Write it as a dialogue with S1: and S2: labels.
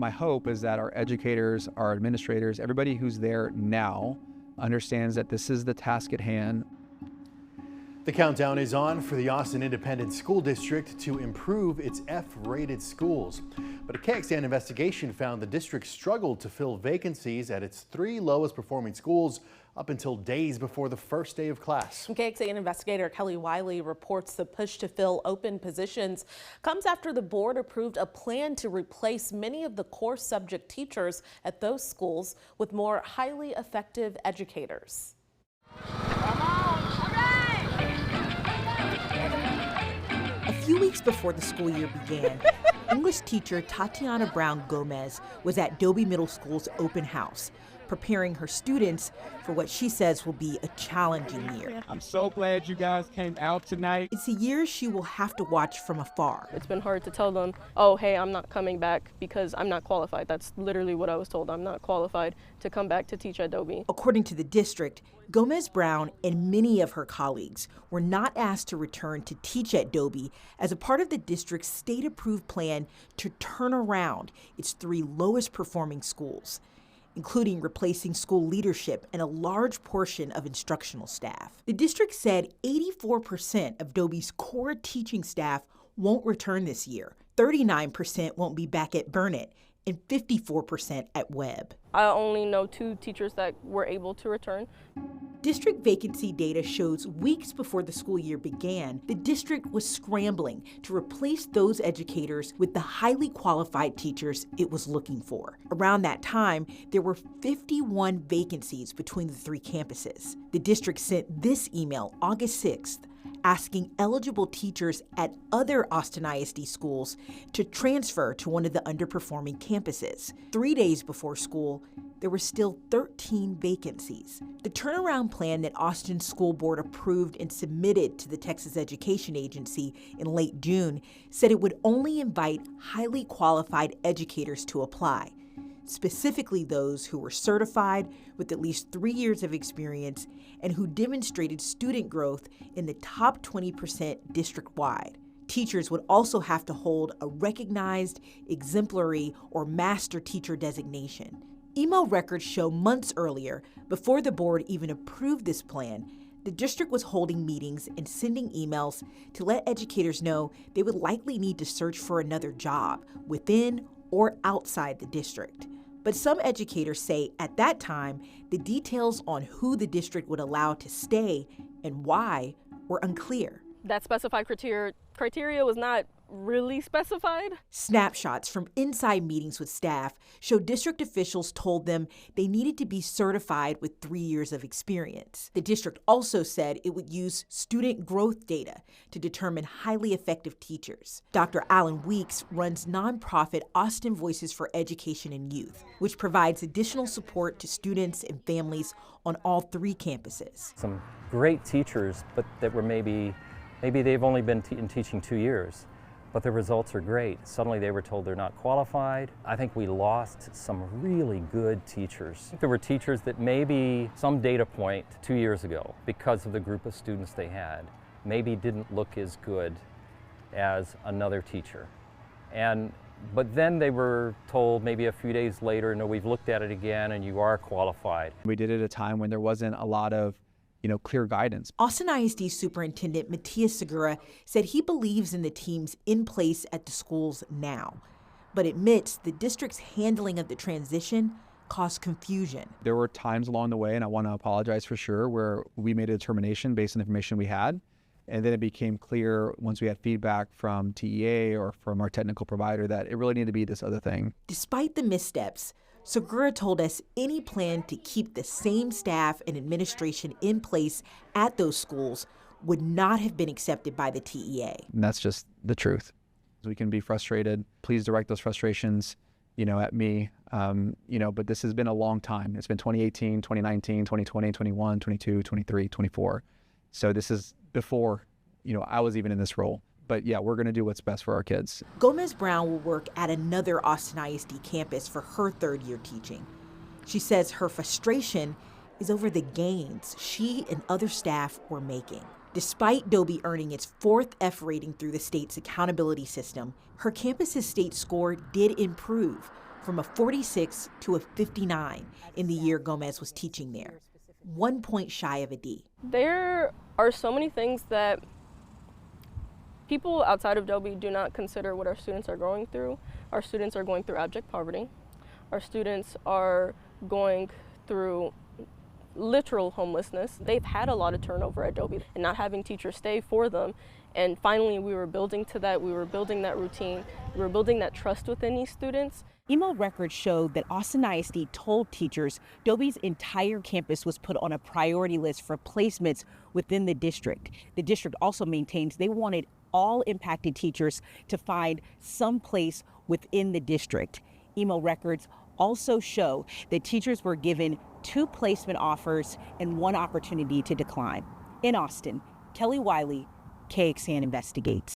S1: my hope is that our educators, our administrators, everybody who's there now understands that this is the task at hand.
S2: The countdown is on for the Austin Independent School District to improve its F-rated schools. But a KXAN investigation found the district struggled to fill vacancies at its 3 lowest performing schools up until days before the first day of class.
S3: KXAN investigator Kelly Wiley reports the push to fill open positions comes after the board approved a plan to replace many of the core subject teachers at those schools with more highly effective educators.
S4: A few weeks before the school year began, English teacher Tatiana Brown Gomez was at Dobie Middle School's open house, preparing her students for what she says will be a challenging year.
S5: I'm so glad you guys came out tonight.
S4: It's a year she will have to watch from afar.
S6: It's been hard to tell them, oh, hey, I'm not coming back because I'm not qualified. That's literally what I was told. I'm not qualified to come back to teach at Dobie.
S4: According to the district, Gomez Brown and many of her colleagues were not asked to return to teach at Dobie as a part of the district's state-approved plan to turn around its 3 lowest performing schools, including replacing school leadership and a large portion of instructional staff. The district said 84% of Dobie's core teaching staff won't return this year, 39% won't be back at Burnett, and 54% at Webb.
S6: I only know 2 teachers that were able to return.
S4: District vacancy data shows weeks before the school year began, the district was scrambling to replace those educators with the highly qualified teachers it was looking for. Around that time, there were 51 vacancies between the 3 campuses. The district sent this email August 6th, asking eligible teachers at other Austin ISD schools to transfer to one of the underperforming campuses. 3 days before school, there were still 13 vacancies. The turnaround plan that Austin School Board approved and submitted to the Texas Education Agency in late June said it would only invite highly qualified educators to apply, specifically those who were certified with at least 3 years of experience and who demonstrated student growth in the top 20% district-wide. Teachers would also have to hold a recognized, exemplary, or master teacher designation. Email records show months earlier, before the board even approved this plan, the district was holding meetings and sending emails to let educators know they would likely need to search for another job within or outside the district. But some educators say at that time, the details on who the district would allow to stay and why were unclear.
S6: That specified criteria was not really specified.
S4: Snapshots from inside meetings with staff show district officials told them they needed to be certified with 3 years of experience. The district also said it would use student growth data to determine highly effective teachers. Dr. Alan Weeks runs nonprofit Austin Voices for Education and Youth, which provides additional support to students and families on all 3 campuses.
S7: Some great teachers, but that were maybe they've only been in teaching 2 years. But the results are great. Suddenly they were told they're not qualified. I think we lost some really good teachers. There were teachers that maybe some data point 2 years ago, because of the group of students they had, maybe didn't look as good as another teacher. But then they were told maybe a few days later, no, we've looked at it again and you are qualified.
S1: We did it at a time when there wasn't a lot of clear guidance.
S4: Austin ISD Superintendent Matias Segura said he believes in the teams in place at the schools now, but admits the district's handling of the transition caused confusion.
S1: There were times along the way, and I want to apologize for sure, where we made a determination based on the information we had, and then it became clear once we had feedback from TEA or from our technical provider that it really needed to be this other thing.
S4: Despite the missteps, Segura told us any plan to keep the same staff and administration in place at those schools would not have been accepted by the TEA.
S1: And that's just the truth. We can be frustrated. Please direct those frustrations, at me. But this has been a long time. It's been 2018, 2019, 2020, 21, 22, 23, 24. So this is before, I was even in this role. But yeah, we're going to do what's best for our kids.
S4: Gomez Brown will work at another Austin ISD campus for her 3rd year teaching. She says her frustration is over the gains she and other staff were making. Despite Dobie earning its 4th F rating through the state's accountability system, her campus's state score did improve, from a 46 to a 59 in the year Gomez was teaching there, 1 point shy of a D.
S6: There are so many things that people outside of Dobie do not consider what our students are going through. Our students are going through abject poverty. Our students are going through literal homelessness. They've had a lot of turnover at Dobie and not having teachers stay for them. And finally, we were building to that. We were building that routine. We were building that trust within these students.
S4: Email records showed that Austin ISD told teachers Dobie's entire campus was put on a priority list for placements within the district. The district also maintains they wanted all impacted teachers to find some place within the district. Email records also show that teachers were given 2 placement offers and 1 opportunity to decline. In Austin, Kelly Wiley, KXAN investigates.